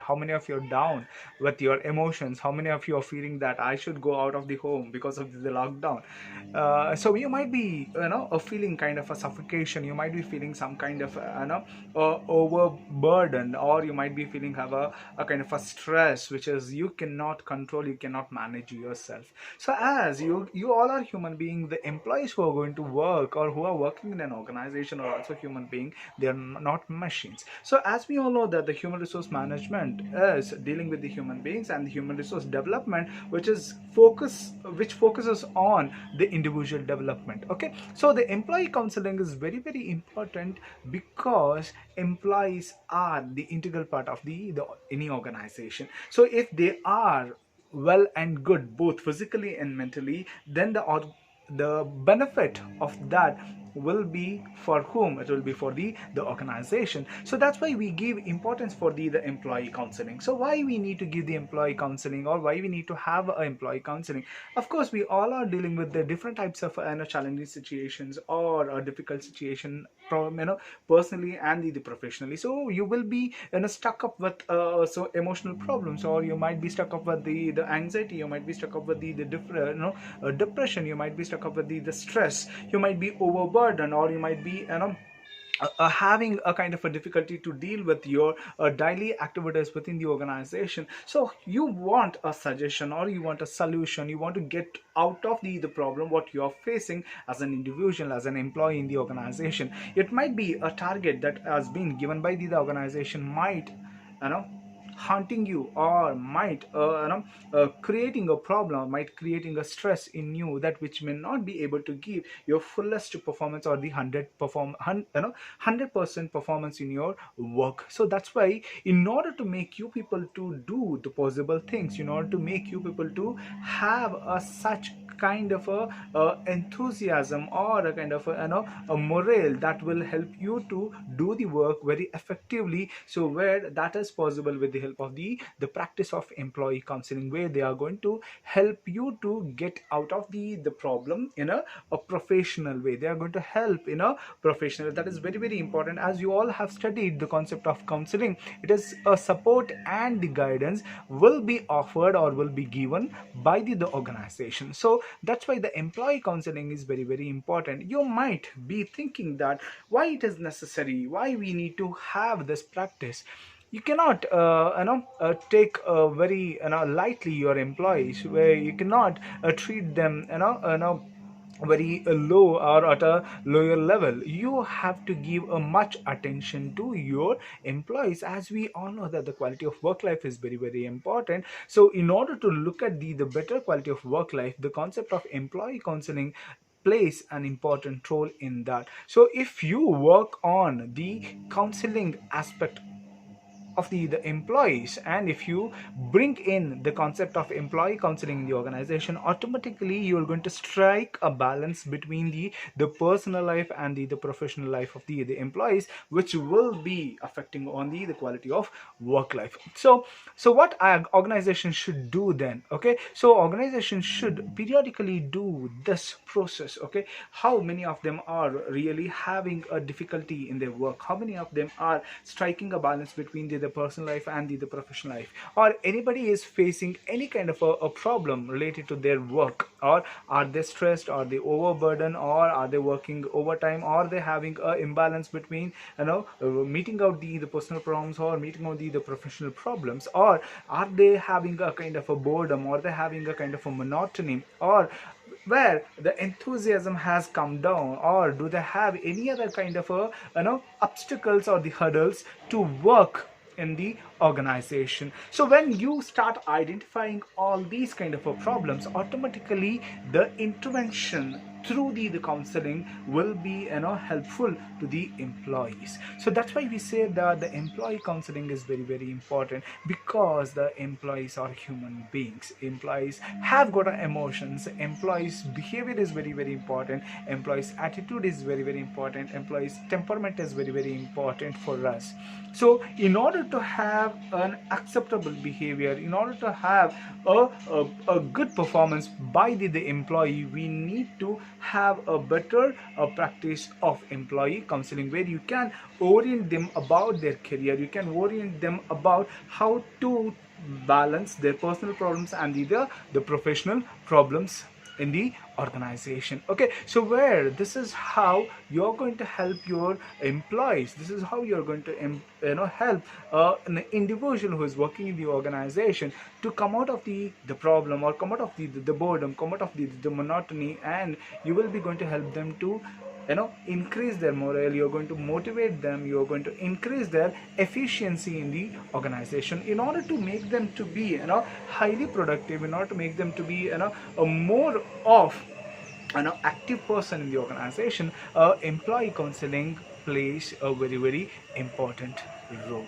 how many of you are down with your emotions, how many of you are feeling that I should go out of the home because of the lockdown. So you might be, feeling kind of a suffocation, you might be feeling some kind of overburden, or you might be feeling have a kind of a stress which is you cannot control, you cannot manage yourself. So as you all are human being, the employees who are going to work or who are working in an organization are also human being, they are not machines. So as we all know that the human resource management is dealing with the human beings, and the human resource development which focuses on the individual development. Okay, so the employee counseling is very very important, because employees are the integral part of the any organization. So if they are well and good both physically and mentally, then the benefit of that will be for whom? It will be for the organization. So that's why we give importance for the employee counseling. So why we need to give the employee counseling, or why we need to have a employee counseling? Of course, we all are dealing with the different types of challenging situations or a difficult situation from personally and the professionally. So you will be stuck up with so emotional problems, or you might be stuck up with the anxiety, you might be stuck up with the different depression, you might be stuck up with the stress, you might be overburdened, or you might be having a kind of a difficulty to deal with your daily activities within the organization. So you want a suggestion, or you want a solution, you want to get out of the problem what you are facing as an individual, as an employee in the organization. It might be a target that has been given by the organization, might you know haunting you, or might creating a problem, might creating a stress in you, that which may not be able to give your fullest performance, or the 100% performance in your work. So that's why, in order to make you people to do the possible things, in order to make you people to have a such kind of enthusiasm, or a kind of a morale that will help you to do the work very effectively. So where that is possible with the help of the practice of employee counseling, where they are going to help you to get out of the problem in a professional way. They are going to help in a professional. That is very very important. As you all have studied the concept of counseling, it is a support and the guidance will be offered or will be given by the organization. So that's why the employee counseling is very very important. You might be thinking that why it is necessary, why we need to have this practice. You cannot take very lightly your employees, where you cannot treat them very low or at a lower level. You have to give a much attention to your employees, as we all know that the quality of work life is very very important. So in order to look at the better quality of work life, the concept of employee counseling plays an important role in that. So if you work on the counseling aspect of the employees, and if you bring in the concept of employee counseling in the organization, automatically you are going to strike a balance between the personal life and the professional life of the employees, which will be affecting on the quality of work life. So what our organization should do then? Okay, so organization should periodically do this process. Okay, how many of them are really having a difficulty in their work, how many of them are striking a balance between the personal life and the professional life, or anybody is facing any kind of a problem related to their work, or are they stressed, are they overburdened, or are they working overtime, or are they having a imbalance between meeting out the personal problems, or meeting out the professional problems, or are they having a kind of a boredom, or they having a kind of a monotony, or where the enthusiasm has come down, or do they have any other kind of a obstacles or the hurdles to work in the organization. So when you start identifying all these kind of problems, automatically the intervention through the counseling will be helpful to the employees. So that's why we say that the employee counseling is very very important, because the employees are human beings, employees have got emotions, employees behavior is very very important, employees attitude is very very important, employees temperament is very very important for us. So in order to have an acceptable behavior, in order to have a good performance by the employee, we need to have a better practice of employee counseling, where you can orient them about their career, you can orient them about how to balance their personal problems and the professional problems in the organization. Okay, so where this is how you're going to help your employees, this is how you're going to help an individual who is working in the organization to come out of the problem, or come out of the boredom, come out of the monotony, and you will be going to help them to increase their morale, you're going to motivate them, you're going to increase their efficiency in the organization, in order to make them to be highly productive, in order to make them to be a more of an active person in the organization. Employee counseling plays a very, very important role.